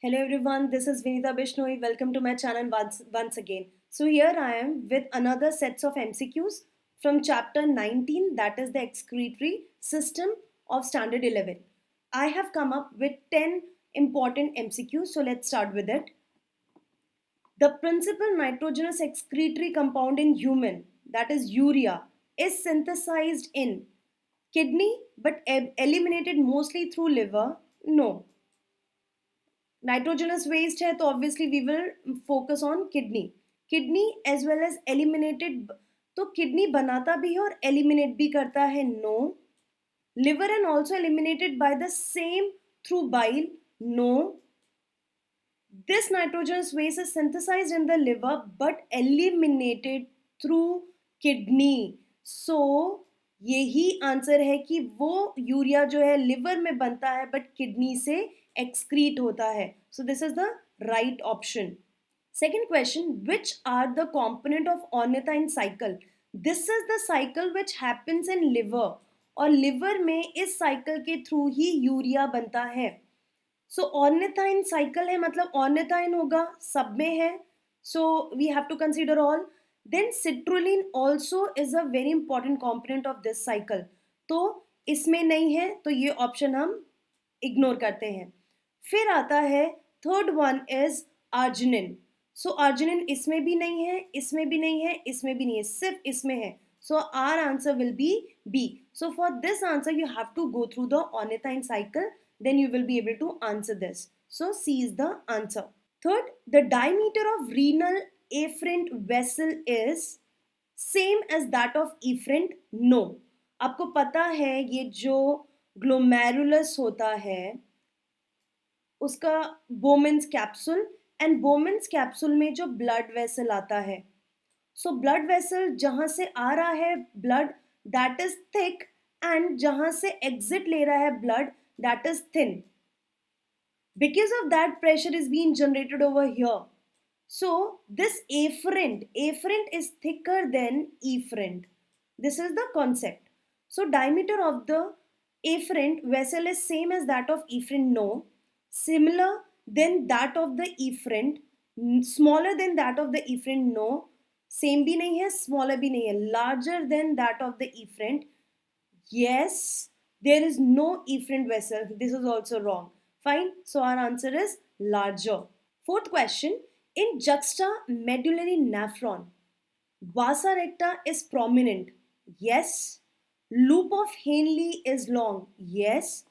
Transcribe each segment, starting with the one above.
Hello everyone, this is Vinita Bishnoi. Welcome to my channel once again. So here I am with another sets of MCQs from chapter 19, that is the excretory system of standard 11. I have come up with 10 important MCQs, so let's start with it. The principal nitrogenous excretory compound in human, that is urea, is synthesized in kidney but eliminated mostly through liver. No, nitrogenous waste है तो obviously we will focus on kidney as well as eliminated. तो kidney बनाता भी है और eliminate भी करता है. No. Liver and also eliminated by the same through bile. No. This nitrogenous waste is synthesized in the liver but eliminated through kidney. So यही answer है कि वो यूरिया जो है लिवर में बनता है बट किडनी से एक्सक्रीट होता है. सो this is the right option. Second question, which are the component of ornithine cycle? This is the cycle which happens in liver और liver में इस cycle के through ही यूरिया बनता है. सो ऑर्निथाइन साइकिल है मतलब ऑर्निथाइन होगा, सब में है, so we have to consider all. Then citrulline also is a very important component of this cycle. तो इसमें नहीं है तो ये ऑप्शन हम इग्नोर करते हैं. फिर आता है third one is arginine. So arginine इसमें भी नहीं है, इसमें भी नहीं है, इसमें भी नहीं है, सिर्फ इसमें है. So our answer will be B. So for this answer you have to go through the ornithine cycle, then you will be able to answer this. So C is the answer. Third, the diameter of renal afferent vessel is same as that of efferent. No. आपको पता है ये जो glomerulus होता है उसका Bowman's capsule, and Bowman's capsule में जो ब्लड वेसल आता है, सो ब्लड वेसल जहां से आ रहा है blood that is thick and जहां से एग्जिट ले रहा है blood that is thin. Because of that pressure is being generated over here. So this afferent is thicker than efferent. This is the concept. So diameter of the afferent vessel is same as that of efferent. No. Similar than that of the efferent. Smaller than that of the efferent. No. Same भी नहीं है, smaller भी नहीं है. Larger than that of the efferent. Yes. There is no efferent vessel. This is also wrong. Fine. So our answer is larger. Fourth question. In juxtamedullary nephron, vasa recta is prominent. Yes. Loop of Henle is long. Yes.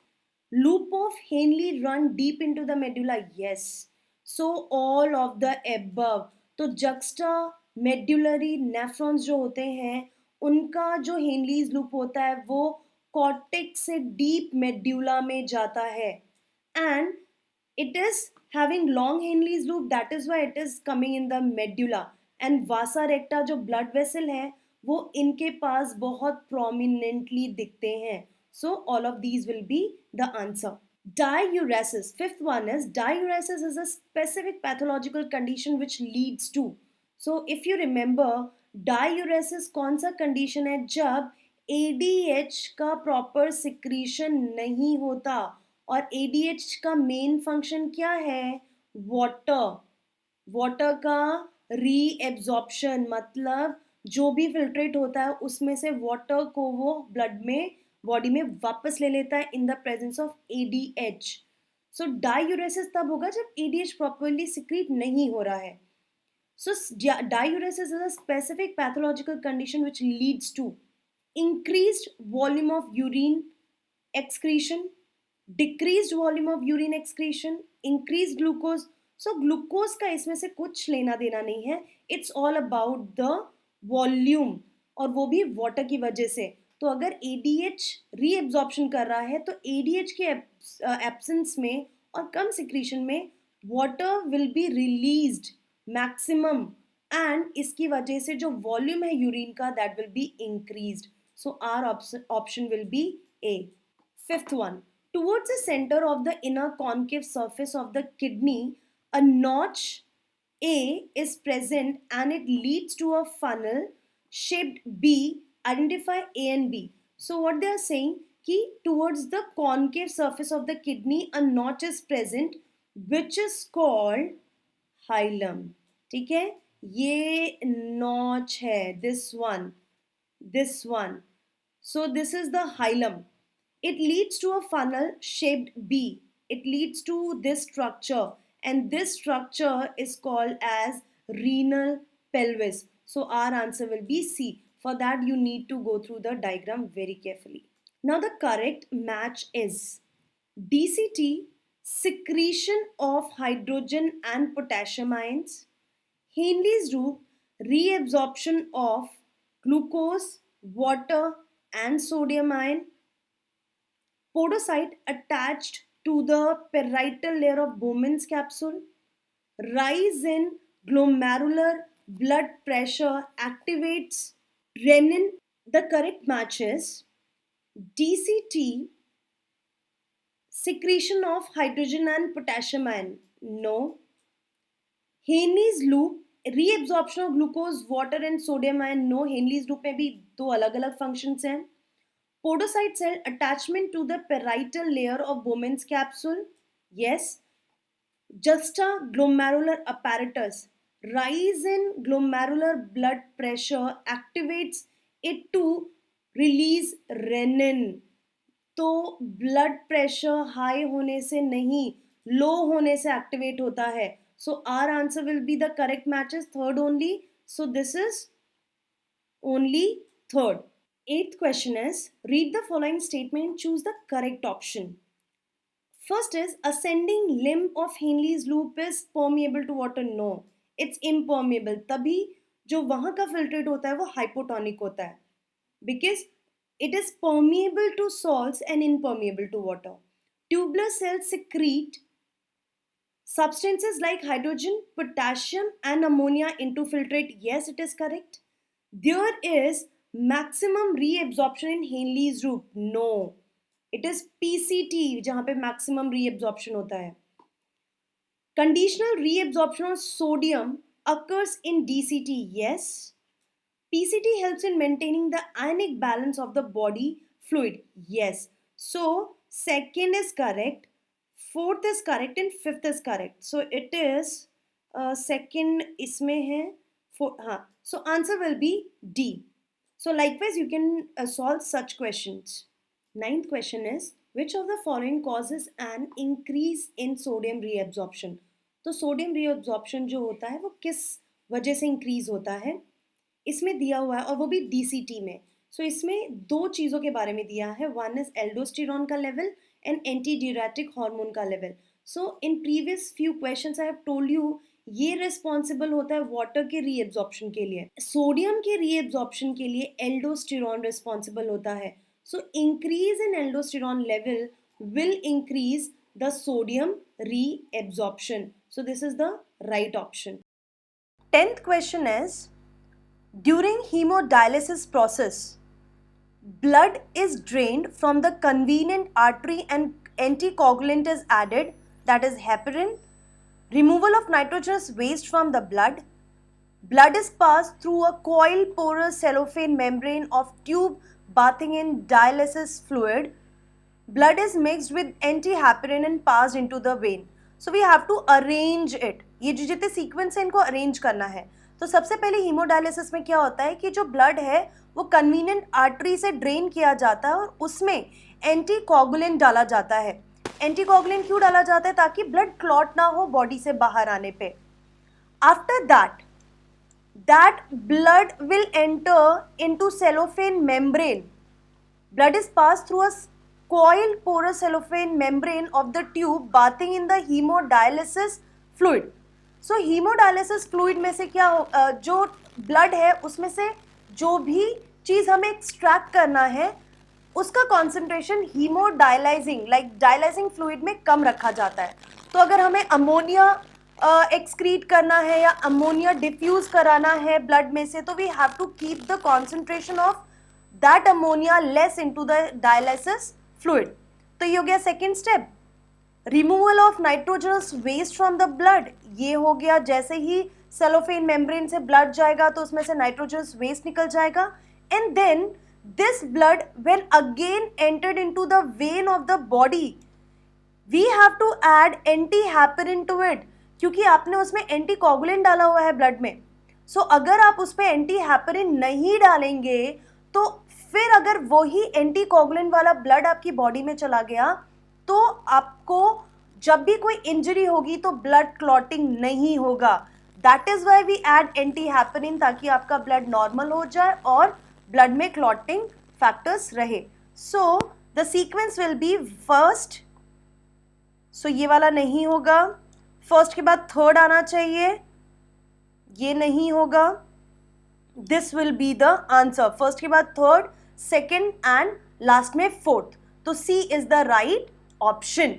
Loop of Henle run deep into the medulla. Yes. So all of the above. तो juxtamedullary nephrons जो होते हैं उनका जो हेनलीज loop होता है वो cortex से डीप मेड्यूला में जाता है, and it is having long Henle's loop, that is why it is coming in the medulla. and vasa recta जो blood vessel है वो इनके पास बहुत prominently दिखते हैं. So all of these will be the answer. Diuresis, fifth one is diuresis is a specific pathological condition which leads to. So if you remember, diuresis कौन सा condition है जब ADH का proper secretion नहीं होता, और ADH का main function क्या है? वाटर का रीएब्जॉर्प्शन, मतलब जो भी फिल्ट्रेट होता है उसमें से वाटर को वो ब्लड में बॉडी में वापस ले लेता है in the presence of ADH. So diuresis तब होगा जब ADH प्रॉपरली सिक्रीट नहीं हो रहा है. So diuresis is a specific pathological condition which leads to increased volume of urine excretion, decreased volume of urine excretion, increased glucose. So glucose का इसमें से कुछ लेना देना नहीं है. It's all about the volume और वो भी water की वजह से. तो अगर ADH रीएब्जॉर्प्शन कर रहा है तो ADH के एब्सेंस में और कम सिक्रीशन में water will be released maximum, and इसकी वजह से जो volume है यूरिन का that will be increased. So our option will be A. Fifth one, towards the center of the inner concave surface of the kidney, a notch A is present and it leads to a funnel shaped B. Identify A and B. So what they are saying कि towards the concave surface of the kidney a notch is present which is called hilum. ठीक है, ये notch है, this one. So this is the hilum. It leads to a funnel shaped B. It leads to this structure, and this structure is called as renal pelvis. So our answer will be C. For that you need to go through the diagram very carefully. Now the correct match is DCT, secretion of hydrogen and potassium ions, Henle's loop, reabsorption of glucose, water and sodium ion, podocyte attached to the parietal layer of Bowman's capsule, rise in glomerular blood pressure activates renin. The correct match is DCT, secretion of hydrogen and potassium ion. No. Henle's loop, reabsorption of glucose, water and sodium ion. No. Henle's loop में भी दो अलग-अलग functions हैं. Podocyte cell attachment to the parietal layer of Bowman's capsule. Yes. Justa glomerular apparatus, rise in glomerular blood pressure activates it to release renin. तो blood pressure high होने से नहीं, low होने से एक्टिवेट होता है. So our answer will be the correct match is third only. So this is only third. Eighth question is, read the following statement, choose the correct option. First is, ascending limb of Henle's loop is permeable to water. No, it's impermeable. तभी जो वहाँ का filtrate होता है वो hypotonic होता है, because it is permeable to salts and impermeable to water. Tubular cells secrete substances like hydrogen, potassium and ammonia into filtrate. Yes, it is correct. There is maximum reabsorption in Henle's loop. No, it is PCT जहाँ पे maximum reabsorption होता है. Conditional reabsorption of sodium occurs in DCT. Yes. PCT helps in maintaining the ionic balance of the body fluid. Yes. So second is correct, fourth is correct and fifth is correct. So it is second इसमें है, हाँ. So answer will be D. So likewise you can solve such questions. Ninth question is, which of the following causes an increase in sodium reabsorption? तो sodium reabsorption जो होता है वो किस वजह से इंक्रीज होता है, इसमें दिया हुआ है और वो भी DCT में. सो इसमें दो चीज़ों के बारे में दिया है. वन इज एल्डोस्टेरॉन का level and anti diuretic hormone का level. So in previous few questions I have told you ये रिस्पॉन्सिबल होता है वाटर के रीएब्जॉर्प्शन के लिए, सोडियम के रीएब्जॉर्प्शन के लिए एल्डोस्टेरॉन रिस्पॉन्सिबल होता है. So increase in aldosterone level will increase the sodium reabsorption. So this is the right option. 10th question is, during hemodialysis process, blood is drained from the convenient artery and anticoagulant is added, that is heparin. Removal of nitrogenous waste from the blood. Blood is passed through a coil porous cellophane membrane of tube bathing in dialysis fluid. Blood is mixed with antiheparin and passed into the vein. So we have to arrange it. ये जो जितने sequence है इनको arrange करना है. तो सबसे पहले हीमोडायलिसिस में क्या होता है कि जो ब्लड है वो कन्वीनियंट आर्टरी से ड्रेन किया जाता है और उसमें एंटीकोगुलेंट डाला जाता है. एंटीकोगुलेंट क्यों डाला जाता है? ताकि ब्लड क्लॉट ना हो बॉडी से बाहर आने पे. After that blood will enter into cellophane membrane. Blood is passed through a coil porous cellophane membrane of the tube bathing in the hemodialysis fluid. So hemodialysis fluid में से क्या जो blood है उसमें से जो भी चीज़ हमें एक्सट्रैक्ट करना है उसका कॉन्सेंट्रेशन हीमोडायलाइजिंग लाइक डायलाइजिंग फ्लूइड में कम रखा जाता है. तो अगर हमें अमोनिया एक्सक्रीट करना है या अमोनिया डिफ्यूज कराना है ब्लड में से तो we have to keep the concentration of that ammonia less into the dialysis fluid. तो ये हो गया second step. Removal of nitrogenous waste from the blood, ये हो गया जैसे ही सेलोफेन मेम्ब्रेन से ब्लड जाएगा तो उसमें से नाइट्रोजनस वेस्ट निकल जाएगा. And then this blood when again entered into the vein of the body we have to add anti heparin to it, क्योंकि आपने उसमें एंटी कोगुलेंट डाला हुआ है ब्लड में. सो अगर आप उस पर एंटी हैपेरिन नहीं डालेंगे तो फिर अगर वही एंटी कोगुलेंट वाला ब्लड आपकी बॉडी में चला गया तो आपको जब भी कोई इंजरी होगी तो ब्लड क्लॉटिंग नहीं होगा. That is why we add anti heparin, ताकि आपका ब्लड नॉर्मल हो जाए और ब्लड में क्लॉटिंग फैक्टर्स रहे. So the sequence will be first, so ये वाला नहीं होगा, फर्स्ट के बाद थर्ड आना चाहिए, ये नहीं होगा. This will be the answer, first के बाद थर्ड, सेकेंड एंड लास्ट में फोर्थ. तो सी इज द राइट ऑप्शन.